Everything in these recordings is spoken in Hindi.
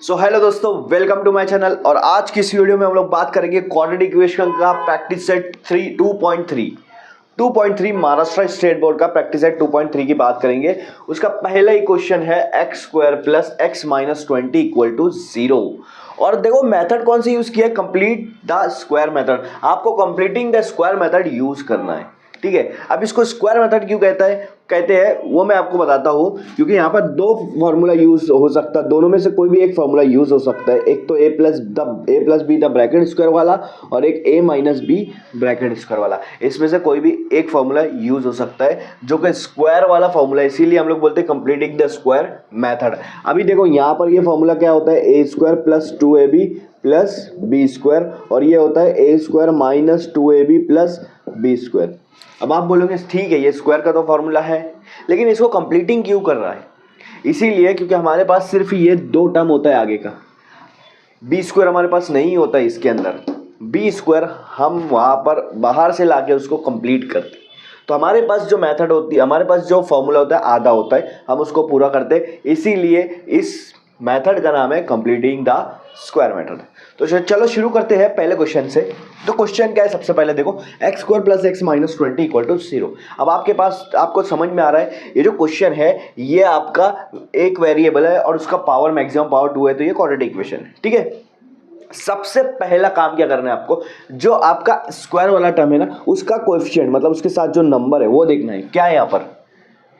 सो हेलो दोस्तों, वेलकम टू माय चैनल। और आज की इस वीडियो में हम लोग बात करेंगे क्वाड्रेटिक इक्वेशन का practice set 2.3 Maharashtra state board का प्रैक्टिस सेट 2.3 की बात करेंगे। उसका पहला ही क्वेश्चन है x² plus x minus 20 equal to 0। और देखो मेथड कौन सी यूज किया है, कंप्लीट द स्क्वायर मेथड। आपको completing the square method use करना है, ठीक है। अब इसको स्क्वायर मेथड क्यों कहते हैं वो मैं आपको बताता हूँ, क्योंकि यहाँ पर दो फॉर्मूला यूज हो सकता है, दोनों में से कोई भी एक फॉर्मूला यूज हो सकता है। एक तो a plus B the bracket square वाला, और एक a minus B bracket square वाला। इसमें से कोई भी एक फॉर्मूला यूज हो सकता है जो कि स्क्वायर वाला फॉर्मूला है, इसीलिए हम लोग बोलते हैं कंप्लीटिंग द स्क्वायर मेथड। अभी देखो यहाँ पर ये फॉर्मूला क्या होता है, a² plus 2ab plus b², और ये होता है a² minus 2ab plus b²। अब आप बोलोगे ठीक है ये स्क्वायर का तो फॉर्मूला है, लेकिन इसको कंप्लीटिंग क्यों कर रहा है? इसीलिए क्योंकि हमारे पास सिर्फ ये दो टर्म होता है आगे का, b² हमारे पास नहीं होता है इसके अंदर। b² हम वहाँ पर बाहर से लाके उसको कंप्लीट करते, तो हमारे पास जो मेथड होती है, हमारे पास जो फॉर्मूला होता है आधा होता है, हम उसको पूरा करते हैं। इसीलिए इस मेथड का नाम है कंप्लीटिंग द स्क्वायर मेथड। तो चलो शुरू करते हैं पहले क्वेश्चन से। तो क्वेश्चन क्या है, सबसे पहले देखो x² plus x minus 20 equal to 0। अब आपको समझ में आ रहा है ये जो क्वेश्चन है ये आपका एक वेरिएबल है और उसका पावर मैक्सिमम पावर 2 है, तो ये क्वाड्रेटिक इक्वेशन है, ठीक है। सबसे पहला काम क्या करना है आपको, जो आपका स्क्वायर वाला टर्म है ना, उसका कोएफिशिएंट मतलब उसके साथ जो नंबर है वो देखना है। क्या है यहाँ पर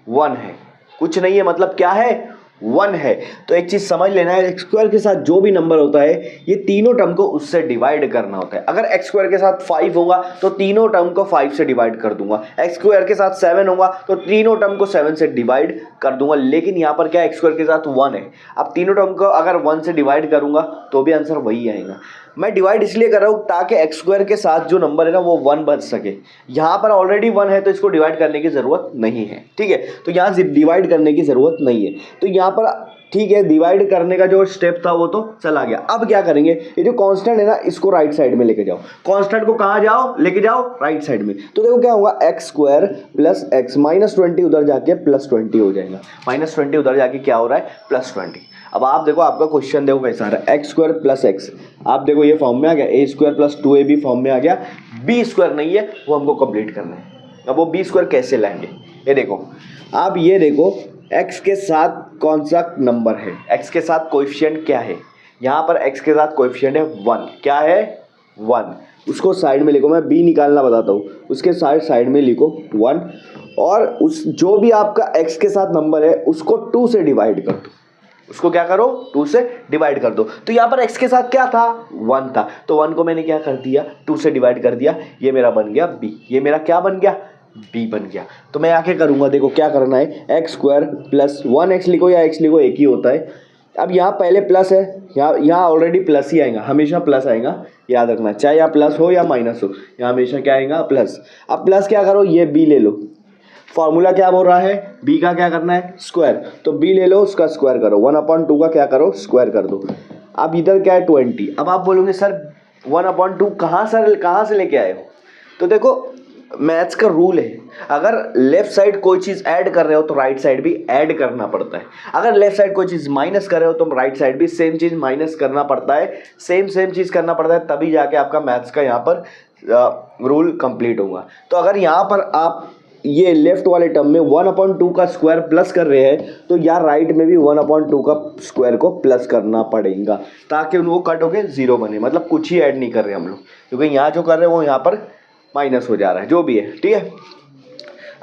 1 है, कुछ नहीं है, मतलब क्या है 1 है। तो एक चीज समझ लेना है, x² के साथ जो भी नंबर होता है ये तीनों टर्म को उससे डिवाइड करना होता है। अगर x² के साथ 5 होगा तो तीनों टर्म को 5 से डिवाइड कर दूंगा, x² के साथ 7 होगा तो तीनों टर्म को 7 से डिवाइड कर दूंगा। लेकिन यहाँ पर क्या x² के साथ 1 है, अब तीनों टर्म को अगर 1 से डिवाइड करूंगा तो भी आंसर वही आएगा। मैं डिवाइड इसलिए कर रहा हूँ ताकि x² के साथ जो नंबर है ना वो 1 बच सके। यहाँ पर ऑलरेडी 1 है तो इसको डिवाइड करने की जरूरत नहीं है, ठीक है। तो यहाँ से डिवाइड करने की जरूरत नहीं है, तो यहाँ पर ठीक है डिवाइड करने का जो स्टेप था वो तो चला गया। अब क्या करेंगे, ये जो कांस्टेंट है ना इसको राइट साइड में लेके जाओ। कांस्टेंट को कहाँ लेके जाओ, राइट साइड में। तो देखो क्या होगा, x² प्लस x माइनस 20 उधर जाके प्लस 20 हो जाएगा, माइनस 20 उधर जाके क्या हो रहा है प्लस 20। अब आप देखो आपका क्वेश्चन देखो कैसा आ रहा है, x² प्लस x, आप देखो ये फॉर्म में आ गया, a² प्लस 2ab फॉर्म में आ गया, b² नहीं है वो हमको कंप्लीट करना है। अब वो b² कैसे लाएंगे, ये देखो आप ये देखो x के साथ कौन सा नंबर है, x के साथ कोएफिशिएंट क्या है। यहाँ पर x के साथ कोएफिशिएंट है 1, क्या है 1, उसको साइड में लिखो, मैं b निकालना बताता हूँ, उसके साइड में लिखो 1, और उस जो भी आपका x के साथ नंबर है उसको 2 से डिवाइड कर दो, उसको क्या करो 2 से डिवाइड कर दो। तो यहाँ पर x के साथ क्या था 1 था, तो 1 को मैंने क्या कर दिया 2 से डिवाइड कर दिया, ये मेरा बन गया b, ये मेरा क्या बन गया b बन गया। तो मैं आके करूँगा, देखो क्या करना है, x² प्लस 1x लिखो या x लिखो एक ही होता है। अब यहाँ पहले प्लस है, यहाँ ऑलरेडी प्लस ही आएगा, हमेशा प्लस आएगा, याद रखना, चाहे यहाँ प्लस हो या माइनस हो, यहाँ हमेशा क्या आएगा प्लस। अब प्लस क्या करो, ये b ले लो, फॉर्मूला क्या बोल रहा है b का क्या करना है स्क्वायर, तो b ले लो उसका स्क्वायर करो, 1/2 का क्या करो स्क्वायर कर दो। अब इधर क्या है 20। अब आप बोलोगे सर 1/2 कहाँ से लेके आए हो, तो देखो मैथ्स का रूल है, अगर लेफ्ट साइड कोई चीज़ ऐड कर रहे हो तो राइट साइड भी ऐड करना पड़ता है, अगर लेफ्ट साइड कोई चीज़ माइनस कर रहे हो तो राइट साइड भी सेम चीज़ माइनस करना पड़ता है, सेम चीज़ करना पड़ता है, तभी जाके आपका मैथ्स का यहाँ पर रूल कंप्लीट होगा। तो अगर यहाँ पर आप ये लेफ्ट वाले टर्म में 1/2 का स्क्वायर प्लस कर रहे हैं तो यहाँ राइट में भी 1/2 का स्क्वायर को प्लस करना पड़ेगा, ताकि वो कट होके 0 बने, मतलब कुछ ही ऐड नहीं कर रहे हम लोग, क्योंकि यहाँ जो कर रहे हैं वो यहाँ पर माइनस हो जा रहा है, जो भी है, ठीक है।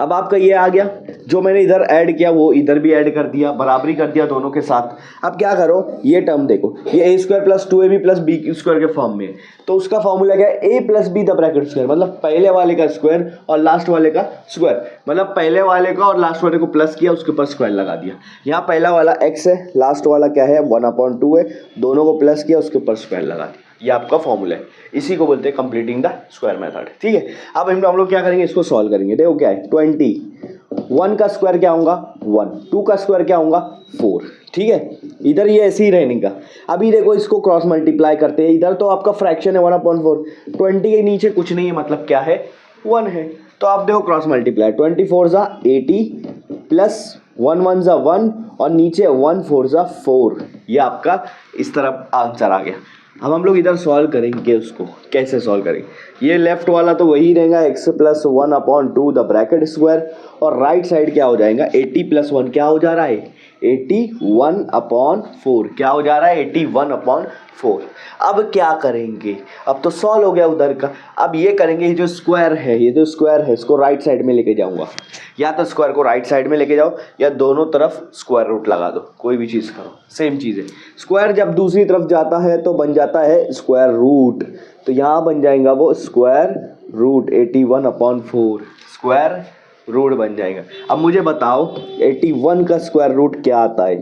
अब आपका ये आ गया, जो मैंने इधर ऐड किया वो इधर भी ऐड कर दिया, बराबरी कर दिया दोनों के साथ। अब क्या करो, ये टर्म देखो, ये a² plus 2ab plus b² के फॉर्म में है, तो उसका फॉर्मूला क्या है a plus b the bracket square, मतलब पहले वाले का स्क्वायर और लास्ट वाले का स्क्वायर, मतलब पहले वाले का और लास्ट वाले को प्लस किया उसके ऊपर स्क्वायर लगा दिया। यहाँ पहला वाला x है, लास्ट वाला क्या है 1/2 है, दोनों को प्लस किया उसके ऊपर स्क्वायर लगा दिया, ये आपका फॉर्मूला है, इसी को बोलते हैं कंप्लीटिंग द स्क्वायर मेथड, ठीक है। अब हम लोग क्या करेंगे, इसको सॉल्व करेंगे। देखो क्या है 20, 1 का स्क्वायर क्या होगा 1, 2 का स्क्वायर क्या होगा 4, ठीक है। इधर ये ऐसे ही रहने का। अभी देखो इसको क्रॉस मल्टीप्लाई करते हैं, इधर तो आपका फ्रैक्शन है 1/4, 20 के नीचे कुछ नहीं है, मतलब क्या है 1 है, तो आप देखो क्रॉस मल्टीप्लाई 24 × 80 प्लस 1 1 ज़ा 1 और नीचे 1 4 ज़ा 4, ये आपका इस तरफ आंसर आ गया। अब हम लोग इधर सॉल्व करेंगे, उसको कैसे सॉल्व करेंगे। ये लेफ्ट वाला तो वही रहेगा x plus 1/2 the bracket square, और राइट साइड क्या हो जाएगा 80 प्लस 1 क्या हो जा रहा है 81/4, क्या हो जा रहा है 81/4। अब क्या करेंगे, अब तो सॉल्व हो गया उधर का। अब ये करेंगे, ये जो स्क्वायर है, ये जो स्क्वायर है इसको राइट साइड में लेके जाऊंगा, या तो स्क्वायर को राइट साइड में लेके जाओ या दोनों तरफ स्क्वायर रूट लगा दो, कोई भी चीज़ करो, सेम चीज़ है। स्क्वायर जब दूसरी तरफ जाता है तो बन जाता है स्क्वायर रूट, तो यहाँ बन जाएगा वो स्क्वायर रूट 81/4, स्क्वायर रूट बन जाएगा। अब मुझे बताओ 81 का स्क्वायर रूट क्या आता है,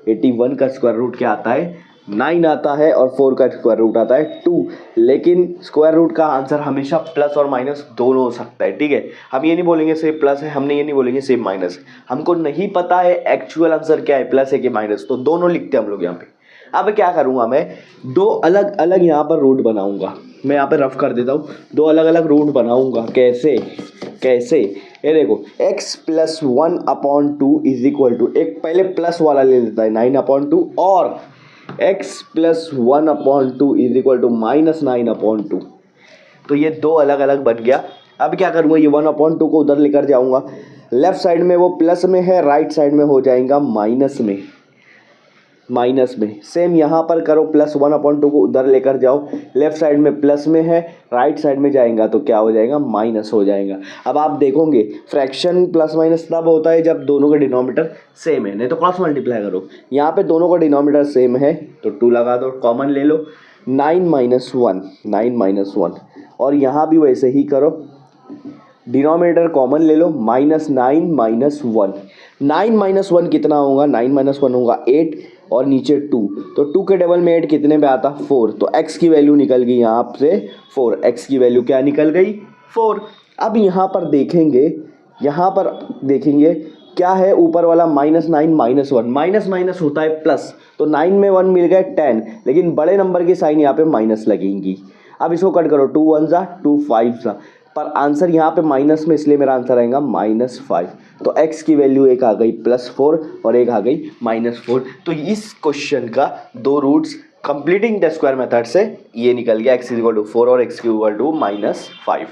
81 का स्क्वायर रूट क्या आता है 9 आता है, और 4 का स्क्वायर रूट आता है 2। लेकिन स्क्वायर रूट का आंसर हमेशा प्लस और माइनस दोनों हो सकता है, ठीक है। हम ये नहीं बोलेंगे सिर्फ प्लस है, हमने ये नहीं बोलेंगे सिर्फ माइनस है, हमको नहीं पता है एक्चुअल आंसर क्या है, प्लस है कि माइनस, तो दोनों लिखते हैं हम लोग यहाँ पे। अब क्या करूँगा मैं, दो अलग अलग यहाँ पर रूट बनाऊँगा, मैं यहाँ पे रफ कर देता हूँ, दो अलग अलग रूट बनाऊँगा। कैसे कैसे, ये देखो x plus 1/2 is equal to, एक पहले प्लस वाला ले लेता है 9/2, और x plus 1/2 is equal to -9/2, तो ये दो अलग अलग बन गया। अब क्या करूँगा, ये 1/2 को उधर लेकर जाऊँगा, लेफ्ट साइड में वो प्लस में है, राइट साइड में हो जाएगा माइनस में, माइनस में। सेम यहाँ पर करो, प्लस 1/2 को उधर लेकर जाओ, लेफ्ट साइड में प्लस में है, राइट साइड में जाएगा तो क्या हो जाएगा माइनस हो जाएगा। अब आप देखोगे फ्रैक्शन प्लस माइनस तब होता है जब दोनों का डिनोमिनेटर सेम है, नहीं तो क्रॉस मल्टीप्लाई करो। यहाँ पे दोनों का डिनोमिनेटर सेम है तो 2 लगा दो, कॉमन ले लो, 9 - 1, और यहाँ भी वैसे ही करो, डिनोमिनेटर कॉमन ले लो, -9 - 1, 9 - 1 कितना होगा, 9 - 1 होगा 8, और नीचे 2, तो 2 के डबल में 8 कितने पे आता 4, तो x की वैल्यू निकल गई यहाँ से 4, x की वैल्यू क्या निकल गई 4। अब यहाँ पर देखेंगे क्या है, ऊपर वाला -9 - 1, माइनस माइनस होता है प्लस, तो 9 में 1 मिल गए 10, लेकिन बड़े नंबर की साइन यहाँ पे माइनस लगेंगी। अब इसको कट करो, 2 1 ज़ा 2 5 ज़ा, पर आंसर यहाँ पे माइनस में, इसलिए मेरा आंसर आएगा -5। तो x की वैल्यू एक आ गई +4 और एक आ गई -4। तो इस क्वेश्चन का दो roots completing the square method से ये निकल गया, x = 4 और x = -5।